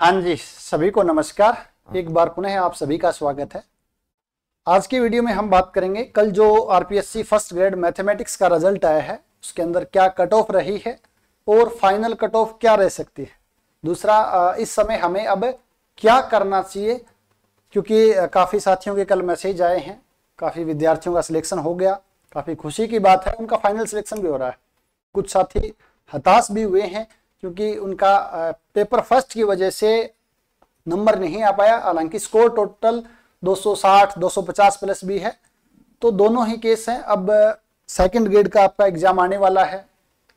हाँ जी, सभी को नमस्कार। एक बार पुनः आप सभी का स्वागत है। आज की वीडियो में हम बात करेंगे कल जो आरपीएससी फर्स्ट ग्रेड मैथमेटिक्स का रिजल्ट आया है उसके अंदर क्या कट ऑफ रही है और फाइनल कट ऑफ क्या रह सकती है। दूसरा, इस समय हमें अब क्या करना चाहिए, क्योंकि काफ़ी साथियों के कल मैसेज आए हैं, काफ़ी विद्यार्थियों का सिलेक्शन हो गया, काफ़ी खुशी की बात है, उनका फाइनल सिलेक्शन भी हो रहा है। कुछ साथी हताश भी हुए हैं क्योंकि उनका पेपर फर्स्ट की वजह से नंबर नहीं आ पाया। हालांकि स्कोर टोटल 260 250 प्लस भी है, तो दोनों ही केस हैं। अब सेकंड ग्रेड का आपका एग्जाम आने वाला है,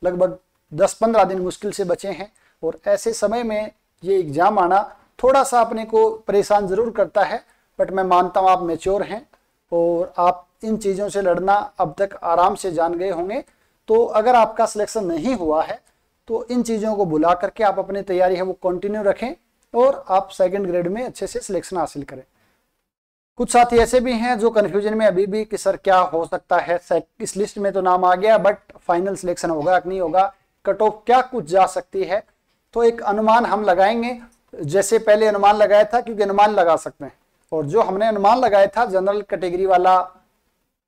लगभग 10-15 दिन मुश्किल से बचे हैं और ऐसे समय में ये एग्जाम आना थोड़ा सा अपने को परेशान जरूर करता है। बट मैं मानता हूँ आप मैच्योर हैं और आप इन चीज़ों से लड़ना अब तक आराम से जान गए होंगे। तो अगर आपका सिलेक्शन नहीं हुआ है तो इन चीज़ों को भुला करके आप अपनी तैयारी है वो कंटिन्यू रखें और आप सेकंड ग्रेड में अच्छे से सिलेक्शन हासिल करें। कुछ साथी ऐसे भी हैं जो कंफ्यूजन में अभी भी कि सर क्या हो सकता है, इस लिस्ट में तो नाम आ गया बट फाइनल सिलेक्शन होगा कि नहीं होगा, कट ऑफ क्या कुछ जा सकती है। तो एक अनुमान हम लगाएंगे, जैसे पहले अनुमान लगाया था, क्योंकि अनुमान लगा सकते हैं। और जो हमने अनुमान लगाया था जनरल कैटेगरी वाला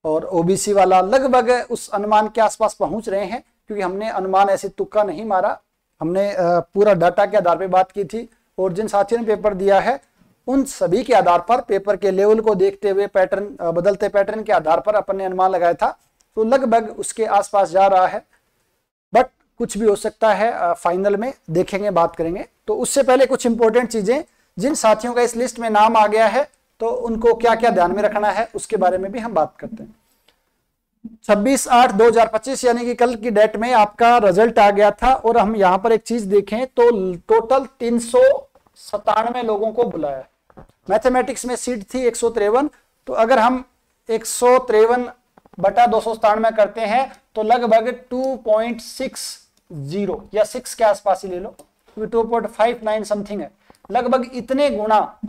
और ओबीसी वाला, लगभग उस अनुमान के आसपास पहुंच रहे हैं, क्योंकि हमने अनुमान ऐसे तुक्का नहीं मारा, हमने पूरा डाटा के आधार पर बात की थी। और जिन साथियों ने पेपर दिया है उन सभी के आधार पर, पेपर के लेवल को देखते हुए, पैटर्न बदलते पैटर्न के आधार पर अपन ने अनुमान लगाया था, तो लगभग उसके आसपास जा रहा है। बट कुछ भी हो सकता है, फाइनल में देखेंगे, बात करेंगे। तो उससे पहले कुछ इंपॉर्टेंट चीजें, जिन साथियों का इस लिस्ट में नाम आ गया है तो उनको क्या क्या ध्यान में रखना है उसके बारे में भी हम बात करते हैं। 26/8/2025 यानी कि कल की डेट में आपका रिजल्ट आ गया था और हम यहाँ पर एक चीज देखें तो टोटल 397 लोगों को बुलाया। मैथमेटिक्स में सीट थी 153, तो अगर हम 153/297 करते हैं तो लगभग 2.60 या 6 के आसपास ही ले लो, 2.59 समथिंग है। लगभग इतने गुना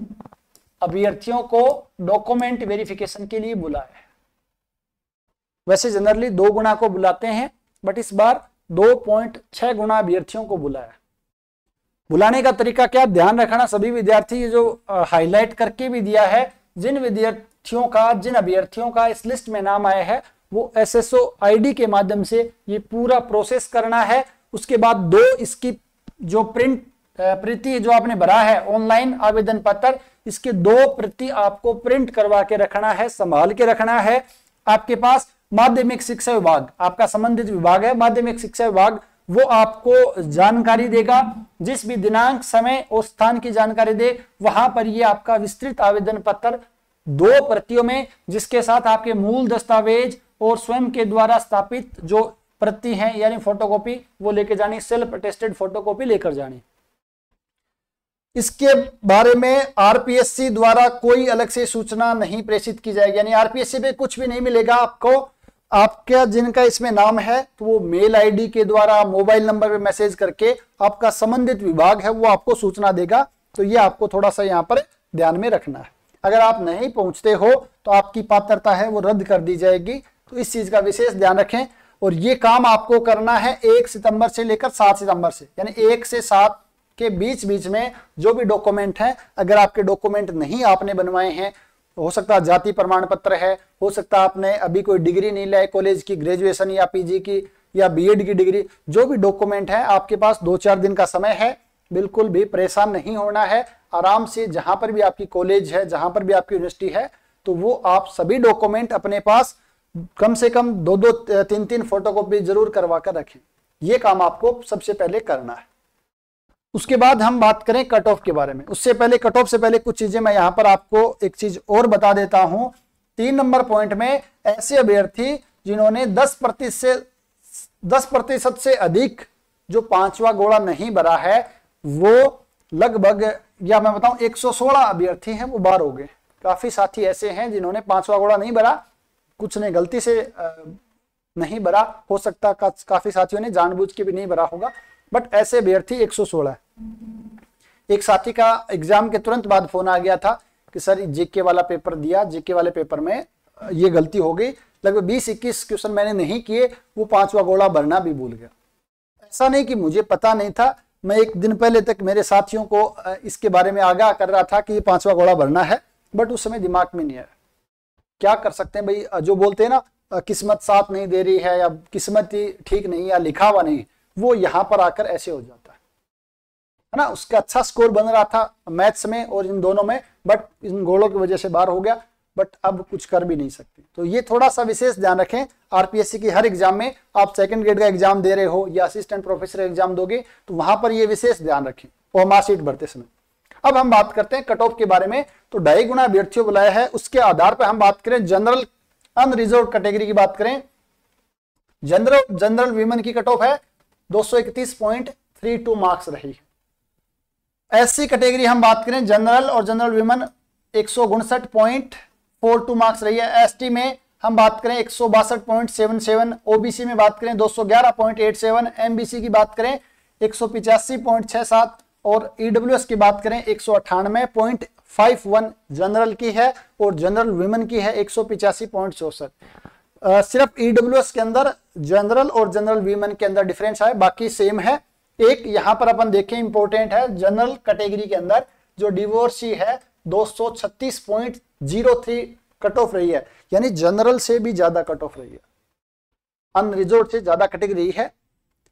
अभ्यर्थियों को डॉक्यूमेंट वेरिफिकेशन के लिए बुलाया है। वैसे जनरली 2 गुना को बुलाते हैं, बट इस बार 2.6 गुना अभ्यर्थियों को बुलाया। बुलाने का तरीका क्या, ध्यान रखना सभी विद्यार्थी, ये जो हाईलाइट करके भी दिया है, जिन अभ्यर्थियों का इस लिस्ट में नाम आया है वो SSO ID के माध्यम से ये पूरा प्रोसेस करना है। उसके बाद 2 इसकी जो प्रति जो आपने भरा है ऑनलाइन आवेदन पत्र, इसके 2 प्रति आपको प्रिंट करवा के रखना है, संभाल के रखना है। आपके पास माध्यमिक शिक्षा विभाग, आपका संबंधित विभाग है माध्यमिक शिक्षा विभाग, वो आपको जानकारी देगा। जिस भी दिनांक, समय और स्थान की जानकारी दे, वहां पर ये आपका विस्तृत आवेदन पत्र 2 प्रतियों में, जिसके साथ आपके मूल दस्तावेज और स्वयं के द्वारा स्थापित जो प्रति हैं यानी फोटोकॉपी, वो लेके जानी, सेल्फ अटेस्टेड फोटोकॉपी लेकर जानी। इसके बारे में आरपीएससी द्वारा कोई अलग से सूचना नहीं प्रेषित की जाएगी, यानी आरपीएससी पे कुछ भी नहीं मिलेगा आपको। आपका जिनका इसमें नाम है तो वो मेल आईडी के द्वारा, मोबाइल नंबर पे मैसेज करके आपका संबंधित विभाग है वो आपको सूचना देगा। तो ये आपको थोड़ा सा यहाँ पर ध्यान में रखना है। अगर आप नहीं पहुंचते हो तो आपकी पात्रता है वो रद्द कर दी जाएगी, तो इस चीज का विशेष ध्यान रखें। और ये काम आपको करना है 1 सितंबर से लेकर 7 सितंबर से, यानी 1 से 7 के बीच में जो भी डॉक्यूमेंट हैं, अगर आपके डॉक्यूमेंट नहीं आपने बनवाए हैं, हो सकता है जाति प्रमाण पत्र है, हो सकता है आपने अभी कोई डिग्री नहीं लाई कॉलेज की, ग्रेजुएशन या पीजी की या बीएड की डिग्री, जो भी डॉक्यूमेंट है आपके पास 2-4 दिन का समय है। बिल्कुल भी परेशान नहीं होना है, आराम से जहां पर भी आपकी कॉलेज है, जहां पर भी आपकी यूनिवर्सिटी है, तो वो आप सभी डॉक्यूमेंट अपने पास कम से कम 2-2, 3-3 फोटोकॉपी जरूर करवा कर रखें। ये काम आपको सबसे पहले करना है। उसके बाद हम बात करें कट ऑफ के बारे में। उससे पहले, कट ऑफ से पहले कुछ चीजें मैं यहां पर आपको एक चीज और बता देता हूं। 3 नंबर पॉइंट में ऐसे अभ्यर्थी जिन्होंने 10% से अधिक जो 5वां गोला नहीं भरा है, वो लगभग, या मैं बताऊं 116 अभ्यर्थी हैं वो बाहर हो गए। काफी साथी ऐसे हैं जिन्होंने 5वां गोला नहीं भरा, कुछ ने गलती से नहीं भरा, हो सकता काफी साथियों ने जानबूझ के भी नहीं भरा होगा, बट ऐसे अभ्यर्थी 116 है। एक साथी का एग्जाम के तुरंत बाद फोन आ गया था कि सर जीके वाला पेपर दिया, जीके वाले पेपर में ये गलती हो गई, लगभग 20-21 क्वेश्चन मैंने नहीं किए, वो 5वां गोला भरना भी भूल गया। ऐसा नहीं कि मुझे पता नहीं था, मैं एक दिन पहले तक मेरे साथियों को इसके बारे में आगाह कर रहा था कि ये 5वां घोड़ा भरना है, बट उस समय दिमाग में नहीं आया। क्या कर सकते हैं भाई, जो बोलते हैं ना किस्मत साथ नहीं दे रही है या किस्मत ही ठीक नहीं या लिखा हुआ नहीं, वो यहाँ पर आकर ऐसे हो जाता है ना। उसका अच्छा स्कोर बन रहा था मैथ्स में और इन दोनों में, बट इन घोड़ों की वजह से बाहर हो गया, बट अब कुछ कर भी नहीं सकते। तो ये थोड़ा सा विशेष ध्यान रखें। आरपीएससी की हर एग्जाम में, आप सेकंड ग्रेड का एग्जाम दे रहे हो या असिस्टेंट प्रोफेसर एग्जाम दोगे तो वहां पर ये विशेष ध्यान रखें और मार्कशीट भरते समय। अब हम बात करते हैं कट ऑफ के बारे में। तो 2.5 गुना अभ्यर्थियों बुलाया है, उसके आधार पर हम बात करें जनरल अनरिजर्व कैटेगरी की बात करें। जनरल वीमेन की कट ऑफ है 231.32 मार्क्स रही है। एससी कैटेगरी हम बात करें जनरल और जनरल वीमेन 159.42 मार्क्स रही है। एसटी में हम बात करें 162.77, ओबीसी में बात करें 211.87, एमबीसी की बात करें 185.67 और ईडब्ल्यूएस की बात करें 198.51 जनरल की है और जनरल विमेन की है 185.64। सिर्फ ईडब्ल्यूएस के अंदर जनरल और जनरल विमेन के अंदर डिफरेंस है, बाकी सेम है। एक यहां पर अपन देखें इंपॉर्टेंट है, जनरल कैटेगरी के अंदर जो डिवोर्सी है 236.03 कट ऑफ रही है, यानी जनरल से भी ज्यादा कट ऑफ रही है, अनरिजर्व से ज्यादा कैटेगरी है।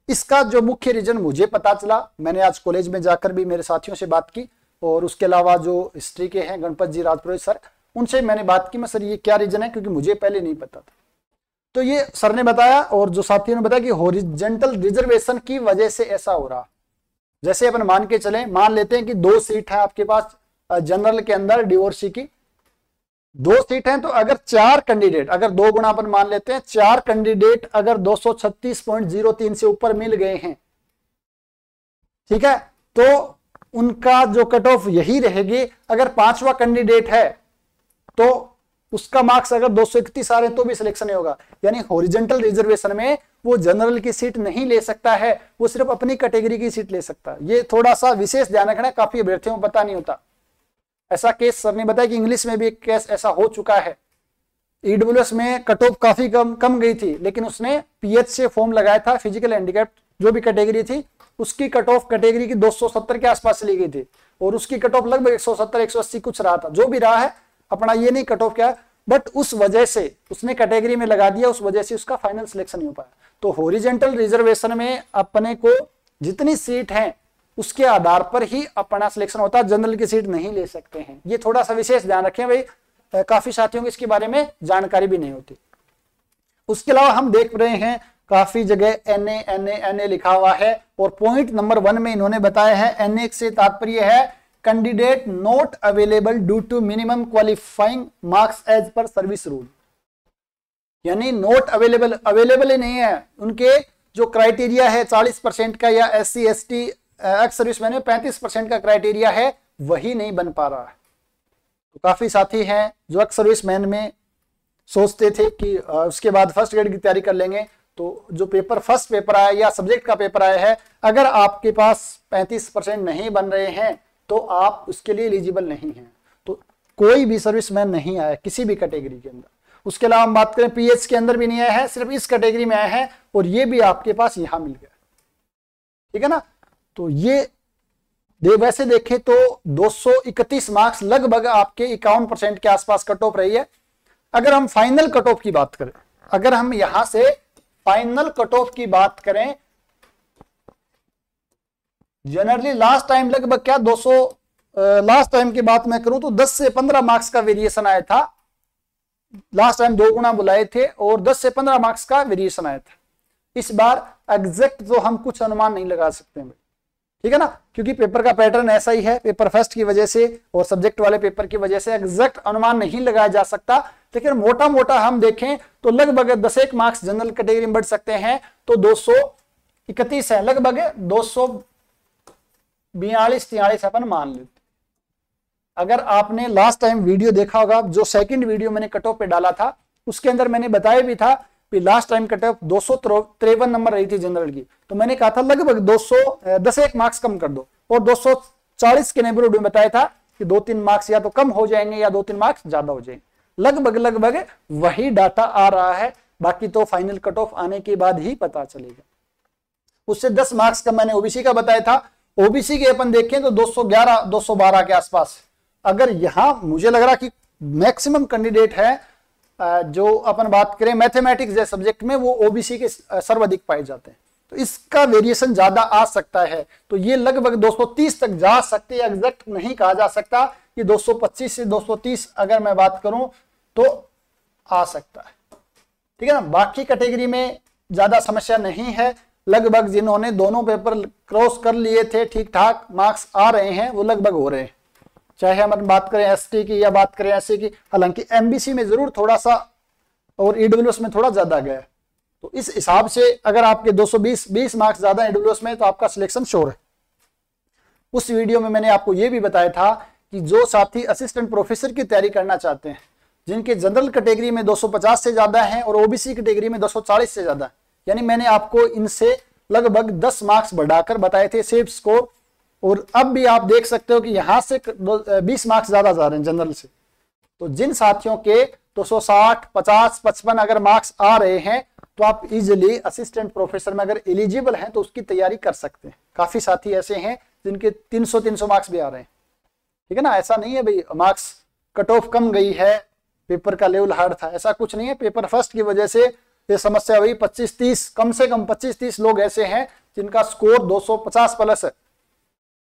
इसका जो मुख्य रीजन मुझे पता चला, मैंने आज कॉलेज में जाकर भी मेरे साथियों से बात की और उसके अलावा जो हिस्ट्री के हैं गणपत जी राजपुरोहित सर, उनसे मैंने बात की, मैं सर ये क्या रीजन है, क्योंकि मुझे पहले नहीं पता था। तो ये सर ने बताया और जो साथियों ने बताया कि हॉरिजॉन्टल रिजर्वेशन की वजह से ऐसा हो रहा। जैसे अपन मान के चले, मान लेते हैं कि 2 सीट है आपके पास जनरल के अंदर डिवोर्सी की, 2 सीट हैं, तो अगर 4 कैंडिडेट, अगर 2 गुना अपन मान लेते हैं, 4 कैंडिडेट अगर 236.03 से ऊपर मिल गए हैं, ठीक है, तो उनका जो कट ऑफ यही रहेगी। अगर 5वां कैंडिडेट है तो उसका मार्क्स अगर 231 आ रहे हैं तो भी सिलेक्शन नहीं होगा। यानी हॉरिजॉन्टल रिजर्वेशन में वो जनरल की सीट नहीं ले सकता है, वो सिर्फ अपनी कैटेगरी की सीट ले सकता है। ये थोड़ा सा विशेष ध्यान रखना, काफी अभ्यर्थियों को पता नहीं होता। ऐसा केस सर ने बताया कि इंग्लिश में भी एक केस ऐसा हो चुका है। ईडब्ल्यूएस में कट ऑफ काफी कम गई थी, लेकिन उसने पीएच से फॉर्म लगाया था, फिजिकल हैंडीकैप जो भी कैटेगरी थी उसकी कट ऑफ कैटेगरी की 270 के आसपास चली गई थी और उसकी कट ऑफ लगभग 170 180 कुछ रहा था। जो भी रहा है अपना ये नहीं कट ऑफ क्या, बट उस वजह से उसने कैटेगरी में लगा दिया, उस वजह से उसका फाइनल सिलेक्शन नहीं हो पाया। तो हॉरिजॉन्टल रिजर्वेशन में अपने को जितनी सीट है उसके आधार पर ही अपना सिलेक्शन होता है, जनरल की सीट नहीं ले सकते हैं। ये थोड़ा सा विशेष ध्यान रखें भाई, काफी साथियों को इसके बारे में जानकारी भी नहीं होती। उसके अलावा हम देख रहे हैं काफी जगह एनए लिखा हुआ है और पॉइंट नंबर 1 में इन्होंने बताया है एनए से तात्पर्य है candidate not available due to minimum qualifying marks as per service rule. यानी नॉट अवेलेबल ही नहीं है, उनके जो क्राइटेरिया है 40% का या SC ST एक्स सर्विसमैन में 35% का क्राइटेरिया है, वही नहीं बन पा रहा है। तो काफी साथी हैं जो एक्स सर्विसमैन में सोचते थे कि उसके बाद फर्स्ट ग्रेड की तैयारी कर लेंगे, तो जो पेपर फर्स्ट पेपर आया या सब्जेक्ट का पेपर आया है, अगर आपके पास 35% नहीं बन रहे हैं तो आप उसके लिए एलिजिबल नहीं हैं। तो कोई भी सर्विसमैन नहीं आया किसी भी कैटेगरी के अंदर। उसके अलावा हम बात करें पीएच के अंदर भी नहीं आया है, सिर्फ इस कैटेगरी में आया है और ये भी आपके पास यहां मिल गया, ठीक है ना। तो ये वैसे देखें तो 231 मार्क्स लगभग आपके 51% के आसपास कट ऑफ रही है। अगर हम फाइनल कट ऑफ की बात करें, अगर हम यहां से फाइनल कट ऑफ की बात करें, जनरली लास्ट टाइम लगभग क्या 200, लास्ट टाइम की बात मैं करूं तो 10 से 15 मार्क्स का वेरिएशन आया था। लास्ट टाइम 2 गुना बुलाए थे और 10 से 15 मार्क्स का वेरिएशन आया था। इस बार एग्जैक्ट तो हम कुछ अनुमान नहीं लगा सकते हैं, ठीक है ना, क्योंकि पेपर का पैटर्न ऐसा ही है। पेपर फर्स्ट की वजह से और सब्जेक्ट वाले पेपर की वजह से एग्जैक्ट अनुमान नहीं लगाया जा सकता, लेकिन मोटा मोटा हम देखें तो लगभग 10 मार्क्स जनरल कैटेगरी में बढ़ सकते हैं। तो 231 है, लगभग 242-43 अपन मान लेते। अगर आपने लास्ट टाइम वीडियो देखा होगा, जो सेकंड वीडियो मैंने कट ऑफ पे डाला था, उसके अंदर मैंने बताया भी था कि last time cut off 253 number रही थी जनरल की। तो मैंने कहा था लगभग 210 मार्क्स कम कर दो और 240 के नेबरहुड में बताया था कि 2-3 मार्क्स या तो कम हो जाएंगे या 2-3 मार्क्स ज्यादा हो जाएंगे। लगभग वही डाटा आ रहा है, बाकी तो फाइनल कट ऑफ आने के बाद ही पता चलेगा। उससे 10 मार्क्स का मैंने ओबीसी का बताया था, ओबीसी के अपन देखें तो 211 212 के आसपास। अगर यहां मुझे लग रहा कि मैक्सिमम कैंडिडेट है जो अपन बात करें मैथमेटिक्स जैसे सब्जेक्ट में, वो ओबीसी के सर्वाधिक पाए जाते हैं, तो इसका वेरिएशन ज्यादा आ सकता है। तो ये लगभग 230 तक जा सकते हैं, एग्जैक्ट नहीं कहा जा सकता कि 225 से 230 अगर मैं बात करूं तो आ सकता है, ठीक है ना। बाकी कैटेगरी में ज्यादा समस्या नहीं है, लगभग जिन्होंने दोनों पेपर क्रॉस कर लिए थे ठीक ठाक मार्क्स आ रहे हैं, वो लगभग हो रहे हैं। चाहे हम बात करें एसटी की या बात करें एससी की, हालांकि एमबीसी में जरूर थोड़ा सा और ईडब्ल्यूएस में थोड़ा ज्यादा गया है, तो इस हिसाब से अगर आपके 220 मार्क्स ज्यादा ईडब्ल्यूएस में तो आपका सिलेक्शन श्योर है। उस वीडियो में मैंने आपको यह भी बताया था कि जो साथी असिस्टेंट प्रोफेसर की तैयारी करना चाहते हैं, जिनके जनरल कैटेगरी में 250 से ज्यादा है और ओबीसी कैटेगरी में 240 से ज्यादा है, यानी मैंने आपको इनसे लगभग 10 मार्क्स बढ़ाकर बताए थे सेफ स्कोर, और अब भी आप देख सकते हो कि यहां से 20 मार्क्स ज्यादा जा रहे हैं जनरल से। तो जिन साथियों के 260, 50, 55 अगर मार्क्स आ रहे हैं तो आप इजीली असिस्टेंट प्रोफेसर में अगर एलिजिबल हैं तो उसकी तैयारी कर सकते हैं। काफी साथी ऐसे हैं जिनके 300 मार्क्स भी आ रहे हैं, ठीक है ना। ऐसा नहीं है भाई मार्क्स कट ऑफ कम गई है, पेपर का लेवल हार्ड था, ऐसा कुछ नहीं है। पेपर फर्स्ट की वजह से ये समस्या हुई। 25-30 कम से कम 25-30 लोग ऐसे हैं जिनका स्कोर 250 प्लस है।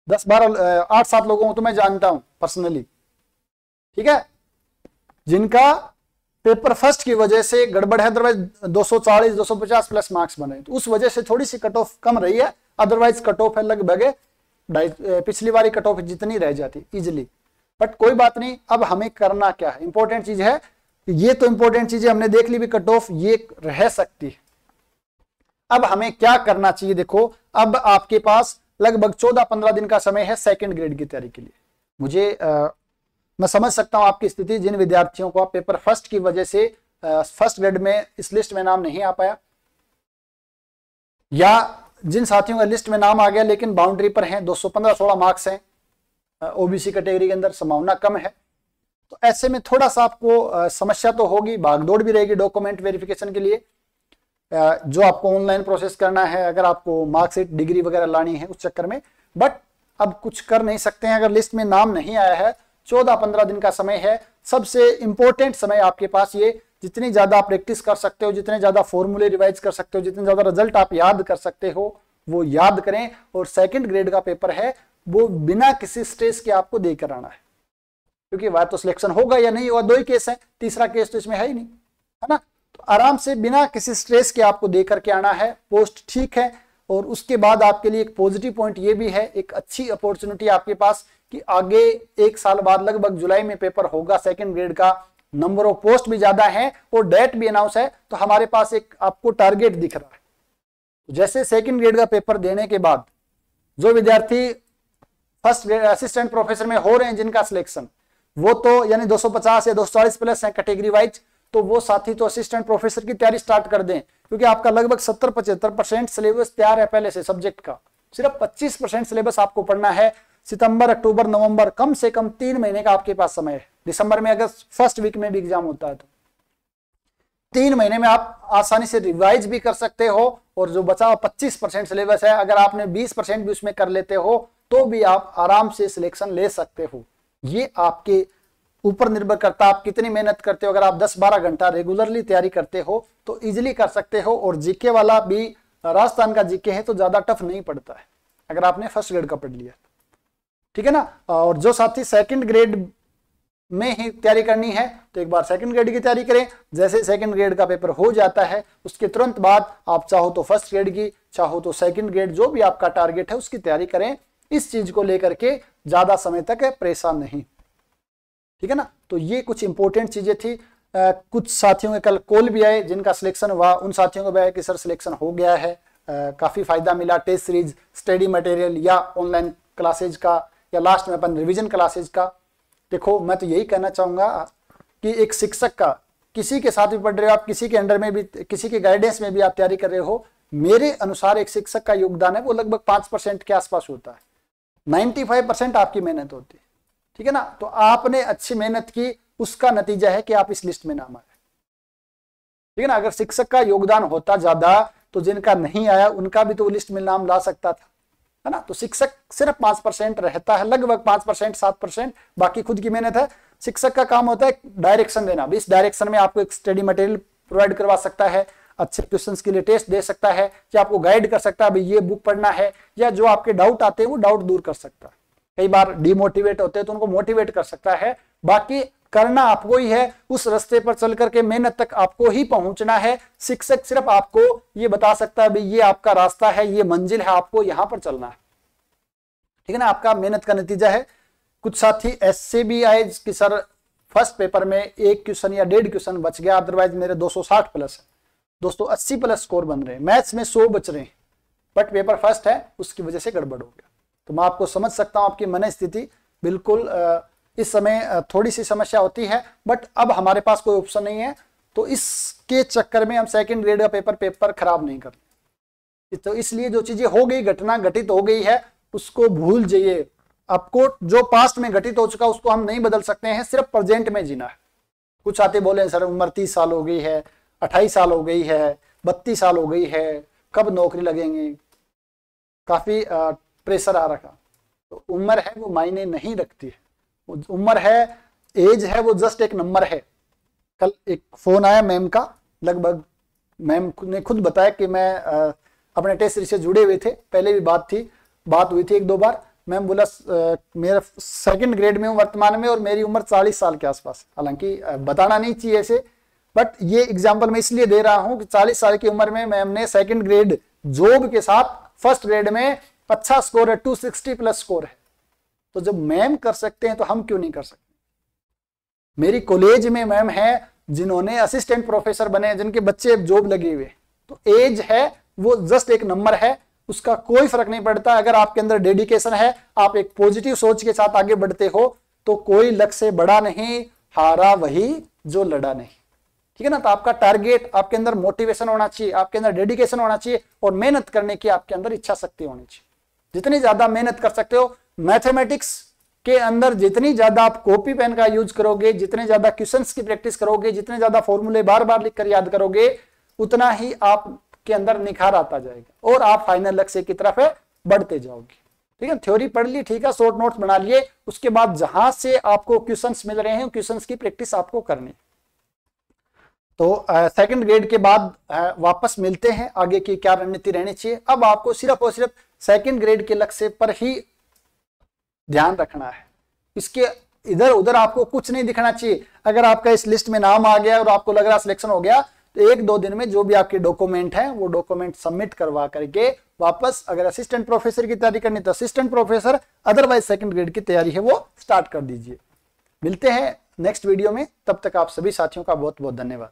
10-12 8-7 लोगों को तो मैं जानता हूं पर्सनली, ठीक है, जिनका पेपर फर्स्ट की वजह से गड़बड़ है, अदरवाइज 240-250 प्लस मार्क्स बने, तो उस वजह से थोड़ी सी कट ऑफ कम रही है। अदरवाइज कट ऑफ है लगभग पिछली बारी कट ऑफ जितनी रह जाती इजिली। बट कोई बात नहीं, अब हमें करना क्या है, इंपॉर्टेंट चीज है ये तो इंपॉर्टेंट चीजें हमने देख ली भी, कट ऑफ ये रह सकती है। अब हमें क्या करना चाहिए, देखो अब आपके पास लगभग 14-15 दिन का समय है सेकंड ग्रेड की तैयारी के लिए। मैं समझ सकता हूं आपकी स्थिति, जिन विद्यार्थियों को आप पेपर फर्स्ट की वजह से फर्स्ट ग्रेड में इस लिस्ट में नाम नहीं आ पाया, या जिन साथियों का लिस्ट में नाम आ गया लेकिन बाउंड्री पर हैं, 215-16 मार्क्स हैं, ओबीसी कैटेगरी के अंदर संभावना कम है, तो ऐसे में थोड़ा सा आपको समस्या तो होगी, भागदौड़ भी रहेगी डॉक्यूमेंट वेरिफिकेशन के लिए, जो आपको ऑनलाइन प्रोसेस करना है, अगर आपको मार्कशीट डिग्री वगैरह लानी है उस चक्कर में। बट अब कुछ कर नहीं सकते हैं, अगर लिस्ट में नाम नहीं आया है, 14-15 दिन का समय है। सबसे इंपॉर्टेंट समय आपके पास ये, जितनी ज्यादा आप प्रैक्टिस कर सकते हो, जितने ज्यादा फॉर्मूले रिवाइज कर सकते हो, जितने ज्यादा रिजल्ट आप याद कर सकते हो वो याद करें। और सेकंड ग्रेड का पेपर है वो बिना किसी स्ट्रेस के आपको देकर आना है, क्योंकि वह तो सिलेक्शन होगा या नहीं होगा, 2 ही केस है, तीसरा केस तो इसमें है ही नहीं, है ना। तो आराम से बिना किसी स्ट्रेस के आपको देकर के आना है। पोस्ट ठीक है, और उसके बाद आपके लिए एक पॉजिटिव पॉइंट ये भी है, एक अच्छी अपॉर्चुनिटी आपके पास कि आगे 1 साल बाद लगभग जुलाई में पेपर होगा सेकंड ग्रेड का, नंबर ऑफ पोस्ट भी ज्यादा है और डेट भी अनाउंस है, तो हमारे पास एक आपको टारगेट दिख रहा है। जैसे सेकंड ग्रेड का पेपर देने के बाद जो विद्यार्थी फर्स्ट ग्रेड असिस्टेंट प्रोफेसर में हो रहे हैं, जिनका सिलेक्शन वो तो यानी 250 या 240 प्लस है कैटेगरी वाइज, तो वो साथी तो असिस्टेंट प्रोफेसर की तैयारी स्टार्ट कर दें, क्योंकि आपका लगभग 70-75% सिलेबस तैयार है पहले से सब्जेक्ट का। सिर्फ 25% सिलेबस आपको पढ़ना है। सितंबर, अक्टूबर, नवंबर, कम से कम 3 महीने का आपके पास समय है। दिसंबर में अगर फर्स्ट वीक में भी एग्जाम होता है तो 3 महीने में आप आसानी से रिवाइज भी कर सकते हो, और जो बचा हुआ 25% सिलेबस है, अगर आपने 20% भी उसमें कर लेते हो तो भी आप आराम से सिलेक्शन ले सकते हो। ये आपके ऊपर निर्भर करता है आप कितनी मेहनत करते हो। अगर आप 10-12 घंटा रेगुलरली तैयारी करते हो तो इजीली कर सकते हो। और जीके वाला भी, राजस्थान का जीके है तो ज्यादा टफ नहीं पड़ता है अगर आपने फर्स्ट ग्रेड का पढ़ लिया, ठीक है ना। और जो साथी सेकंड ग्रेड में ही तैयारी करनी है तो एक बार सेकंड ग्रेड की तैयारी करें। जैसे सेकंड ग्रेड का पेपर हो जाता है उसके तुरंत बाद आप चाहो तो फर्स्ट ग्रेड की, चाहो तो सेकंड ग्रेड, जो भी आपका टारगेट है उसकी तैयारी करें। इस चीज को लेकर के ज्यादा समय तक परेशान नहीं, ठीक है ना। तो ये कुछ इंपॉर्टेंट चीजें थी। कुछ साथियों के कल कॉल भी आए जिनका सिलेक्शन हुआ, उन साथियों को भी आया कि सर सिलेक्शन हो गया है, काफी फायदा मिला, टेस्ट सीरीज, स्टडी मटेरियल या ऑनलाइन क्लासेज का, या लास्ट में अपन रिवीजन क्लासेज का। देखो मैं तो यही कहना चाहूंगा कि एक शिक्षक का, किसी के साथ भी पढ़ रहे हो आप, किसी के अंडर में भी, किसी के गाइडेंस में भी आप तैयारी कर रहे हो, मेरे अनुसार एक शिक्षक का योगदान है वो लगभग 5% के आसपास होता है। 95% आपकी मेहनत होती है, ठीक है ना। तो आपने अच्छी मेहनत की, उसका नतीजा है कि आप इस लिस्ट में नाम आए, ठीक है ना। अगर शिक्षक का योगदान होता ज्यादा तो जिनका नहीं आया उनका भी तो लिस्ट में नाम ला सकता था, है ना। तो शिक्षक सिर्फ 5% रहता है, लगभग 5% 7%, बाकी खुद की मेहनत है। शिक्षक का काम होता है डायरेक्शन देना, इस डायरेक्शन में आपको एक स्टडी मटेरियल प्रोवाइड करवा सकता है, अच्छे क्वेश्चंस के लिए टेस्ट दे सकता है, या आपको गाइड कर सकता है भाई ये बुक पढ़ना है, या जो आपके डाउट आते हैं वो डाउट दूर कर सकता है। कई बार डिमोटिवेट होते हैं तो उनको मोटिवेट कर सकता है। बाकी करना आपको ही है, उस रास्ते पर चल करके मेहनत तक आपको ही पहुंचना है। शिक्षक सिर्फ आपको ये बता सकता है भाई ये आपका रास्ता है, ये मंजिल है, आपको यहां पर चलना है, ठीक है ना। आपका मेहनत का नतीजा है। कुछ साथी ऐसे भी आए कि सर फर्स्ट पेपर में 1 क्वेश्चन या 1.5 क्वेश्चन बच गया, अदरवाइज मेरे 260 प्लस है, दोस्तों 80 प्लस स्कोर बन रहे हैं, मैथ्स में 100 बच रहे हैं, बट पेपर फर्स्ट है उसकी वजह से गड़बड़ हो गया। तो मैं आपको समझ सकता हूं आपकी मन स्थिति, बिल्कुल इस समय थोड़ी सी समस्या होती है, बट अब हमारे पास कोई ऑप्शन नहीं है, तो इसके चक्कर में हम सेकंड ग्रेड का पेपर खराब नहीं करते। तो इसलिए जो चीजें हो गई, घटना घटित हो गई है, उसको भूल जाइए। आपको जो पास्ट में घटित हो चुका उसको हम नहीं बदल सकते हैं, सिर्फ प्रेजेंट में जीना है। कुछ आते बोले सर उम्र 30 साल हो गई है, 28 साल हो गई है, 32 साल हो गई है, कब नौकरी लगेंगे, काफी प्रेशर आ रखा। तो उम्र है वो मायने नहीं रखती है, उम्र है, एज है, वो जस्ट एक नंबर है। कल एक फोन आया मैम का, लगभग मैम ने खुद बताया कि मैं अपने टेस्ट सीरीज से जुड़े हुए थे, पहले भी बात हुई थी 1-2 बार। मैम बोला मेरा सेकंड ग्रेड में हूँ वर्तमान में और मेरी उम्र 40 साल के आसपास, हालांकि बताना नहीं चाहिए ऐसे, बट ये एग्जाम्पल मैं इसलिए दे रहा हूँ कि 40 साल की उम्र में मैम ने सेकंड ग्रेड जॉब के साथ फर्स्ट ग्रेड में अच्छा स्कोर है, 260 प्लस स्कोर है। तो जब मैम कर सकते हैं तो हम क्यों नहीं कर सकते। मेरी कॉलेज में मैम है जिन्होंने असिस्टेंट प्रोफेसर बने, जिनके बच्चे जॉब लगे हुए। तो एज है वो जस्ट एक नंबर है, उसका कोई फर्क नहीं पड़ता। अगर आपके अंदर डेडिकेशन है, आप एक पॉजिटिव सोच के साथ आगे बढ़ते हो, तो कोई लक्ष्य से बड़ा नहीं, हारा वही जो लड़ा नहीं, ठीक है ना। तो आपका टारगेट, आपके अंदर मोटिवेशन होना चाहिए, आपके अंदर डेडिकेशन होना चाहिए, और मेहनत करने की आपके अंदर इच्छा शक्ति होनी चाहिए। जितनी ज्यादा मेहनत कर सकते हो, मैथमेटिक्स के अंदर जितनी ज्यादा आप कॉपी पेन का यूज करोगे, जितने ज्यादा क्वेश्चंस की प्रैक्टिस करोगे, जितने ज्यादा फॉर्मूले बार बार लिखकर याद करोगे, उतना ही आपके अंदर निखार आता जाएगा और आप फाइनल लक्ष्य की तरफ बढ़ते जाओगे, ठीक है। थ्योरी पढ़ ली, ठीक है, शॉर्ट नोट्स बना लिए, उसके बाद जहां से आपको क्वेश्चंस मिल रहे हैं क्वेश्चंस की प्रैक्टिस आपको करनी। तो सेकंड ग्रेड के बाद वापस मिलते हैं, आगे की क्या रणनीति रहनी चाहिए। अब आपको सिर्फ और सिर्फ सेकंड ग्रेड के लक्ष्य पर ही ध्यान रखना है, इसके इधर उधर आपको कुछ नहीं दिखना चाहिए। अगर आपका इस लिस्ट में नाम आ गया और आपको लग रहा सिलेक्शन हो गया, तो 1-2 दिन में जो भी आपके डॉक्यूमेंट हैं वो डॉक्यूमेंट सबमिट करवा करके वापस, अगर असिस्टेंट प्रोफेसर की तैयारी करनी तो assistant professor, otherwise second grade की तैयारी है वो स्टार्ट कर दीजिए। मिलते हैं नेक्स्ट वीडियो में, तब तक आप सभी साथियों का बहुत बहुत धन्यवाद।